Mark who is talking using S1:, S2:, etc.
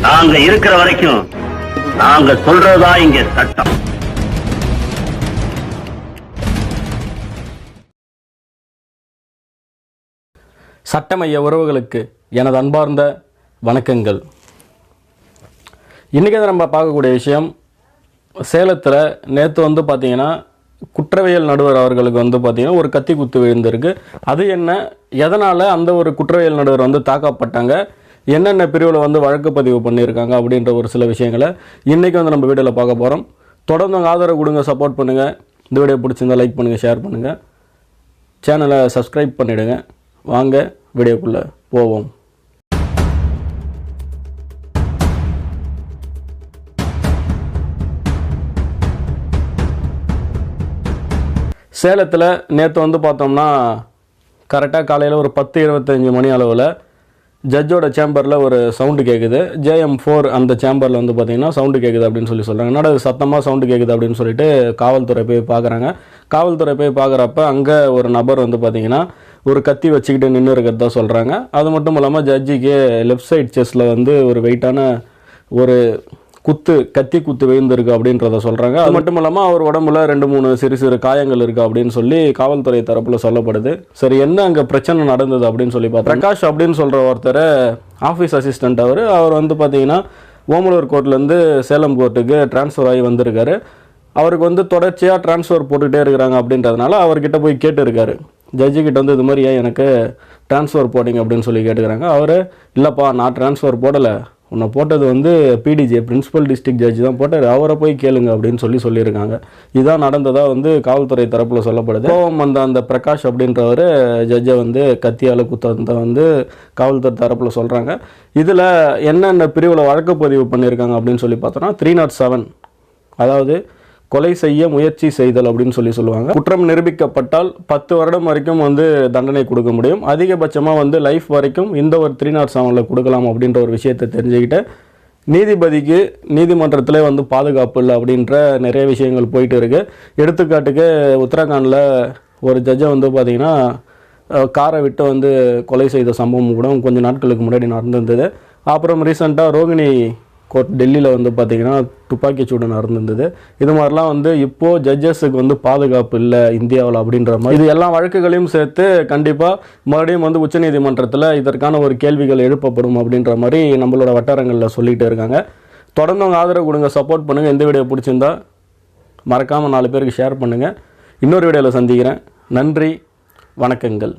S1: நாங்க இருக்கிற வரைக்கும் நாங்க சொல்றதா இங்க சட்டம்.
S2: சட்டமைய உறவுகளுக்கு எனது அன்பார்ந்த வணக்கங்கள். இன்றைக்கி நம்ம பார்க்கக்கூடிய விஷயம், சேலத்தில் நேற்று பார்த்தீங்கன்னா குற்றவியல் நடுவர் அவர்களுக்கு பார்த்தீங்கன்னா ஒரு கத்தி குத்து விழுந்திருக்கு. அது என்ன, எதனால் அந்த ஒரு குற்றவியல் நடுவர் தாக்கப்பட்டாங்க, என்னென்ன பிரிவில் வழக்கு பதிவு பண்ணியிருக்காங்க அப்படின்ற ஒரு சில விஷயங்களை இன்றைக்கி நம்ம வீடியோவில் பார்க்க போகிறோம். தொடர்ந்து ஆதரவு கொடுங்க, சப்போர்ட் பண்ணுங்கள். இந்த வீடியோ பிடிச்சிருந்தால் லைக் பண்ணுங்கள், ஷேர் பண்ணுங்கள், சேனலை சப்ஸ்கிரைப் பண்ணிவிடுங்க. வாங்க வீடியோக்குள்ளே போவோம். சேலத்தில் நேற்று பார்த்தோம்னா கரெக்டாக காலையில் ஒரு 10:25 மணி அளவில் ஜட்ஜோட சேம்பரில் ஒரு சவுண்டு கேட்குது. JM4 அந்த சேம்பரில் பார்த்திங்கன்னா சவுண்டு கேட்குது அப்படின்னு சொல்கிறாங்க. என்னடா அது சத்தமாக சவுண்டு கேட்குது அப்படின்னு சொல்லிட்டு காவல்துறை போய் பார்க்குறாங்க. காவல்துறை போய் பார்க்குறப்ப அங்கே ஒரு நபர் பார்த்திங்கன்னா ஒரு கத்தி வச்சுக்கிட்டு நின்று இருக்கிறதா சொல்கிறாங்க. அது மட்டும் இல்லாமல் ஜட்ஜிக்கு லெஃப்ட் சைட் செஸ்ட்டில் ஒரு வெயிட்டான ஒரு கத்தி குத்து விழுந்திருக்கு அப்படின்றத சொல்கிறாங்க. அது மட்டும் இல்லாமல் அவர் உடம்புல 2-3 சிறு சிறு காயங்கள் இருக்குது அப்படின்னு சொல்லி காவல்துறை தரப்பில் சொல்லப்படுது. சரி, என்ன அங்கே பிரச்சனை நடந்தது அப்படின்னு சொல்லி பார்த்தா, பிரகாஷ் அப்படின்னு சொல்கிற ஒருத்தர் ஆஃபீஸ் அசிஸ்டண்ட். அவர் பார்த்தீங்கன்னா ஓமலூர் கோர்ட்லேருந்து சேலம் கோர்ட்டுக்கு ட்ரான்ஸ்ஃபர் ஆகி வந்திருக்காரு. அவருக்கு தொடர்ச்சியாக ட்ரான்ஸ்ஃபர் போட்டுகிட்டே இருக்கிறாங்க அப்படின்றதுனால அவர்கிட்ட போய் கேட்டுருக்காரு. ஜட்ஜிக்கிட்ட இது மாதிரி எனக்கு ட்ரான்ஸ்ஃபர் போட்டிங்க அப்படின்னு சொல்லி கேட்டுக்கிறாங்க. அவர் இல்லைப்பா, நான் ட்ரான்ஸ்ஃபர் போடலை, உன்னை போட்டது PDJ பிரின்சிபல் டிஸ்ட்ரிக்ட் ஜட்ஜி தான் போட்டார், அவரை போய் கேளுங்க அப்படின்னு சொல்லியிருக்காங்க. இதான் நடந்ததாக காவல்துறை தரப்பில் சொல்லப்படுது. கோவம் அந்த பிரகாஷ் அப்படின்றவர் ஜட்ஜை கத்தியால் குத்தத்தை காவல்துறை தரப்பில் சொல்கிறாங்க. இதில் என்னென்ன பிரிவில் வழக்கு பதிவு பண்ணியிருக்காங்க அப்படின்னு சொல்லி பார்த்தோன்னா 307, அதாவது கொலை செய்ய முயற்சி செய்தல் அப்படின்னு சொல்லுவாங்க. குற்றம் நிரூபிக்கப்பட்டால் 10 வருடம் வரைக்கும் தண்டனை கொடுக்க முடியும். அதிகபட்சமாக லைஃப் வரைக்கும் இந்த ஒரு 307 கொடுக்கலாம் அப்படின்ற ஒரு விஷயத்தை தெரிஞ்சுக்கிட்டு நீதிபதிக்கு நீதிமன்றத்தில் பாதுகாப்பு இல்லை அப்படின்ற நிறைய விஷயங்கள் போயிட்டு இருக்கு. எடுத்துக்காட்டுக்கு உத்தரகாண்டில் ஒரு ஜட்ஜை பார்த்திங்கன்னா காரை விட்டு கொலை செய்த சம்பவம் கூட கொஞ்சம் நாட்களுக்கு முன்னாடி நடந்திருந்தது. அப்புறம் ரீசெண்டாக ரோகிணி கோர்ட் டெல்லியில் பார்த்திங்கன்னா துப்பாக்கிச்சூடு நடந்திருந்தது. இது மாதிரிலாம் இப்போது ஜட்ஜஸுக்கு பாதுகாப்பு இல்லை இந்தியாவில் அப்படின்ற மாதிரி இது எல்லா வழக்குகளையும் சேர்த்து கண்டிப்பாக மறுபடியும் உச்சநீதிமன்றத்தில் இதற்கான ஒரு கேள்விகள் எழுப்பப்படும் அப்படின்ற மாதிரி நம்மளோட வட்டாரங்களில் சொல்லிகிட்டு இருக்காங்க. தொடர்ந்து ஆதரவு கொடுங்க, சப்போர்ட் பண்ணுங்கள். இந்த வீடியோ பிடிச்சிருந்தா மறக்காமல் 4 பேருக்கு ஷேர் பண்ணுங்கள். இன்னொரு வீடியோவில் சந்திக்கிறேன். நன்றி, வணக்கங்கள்.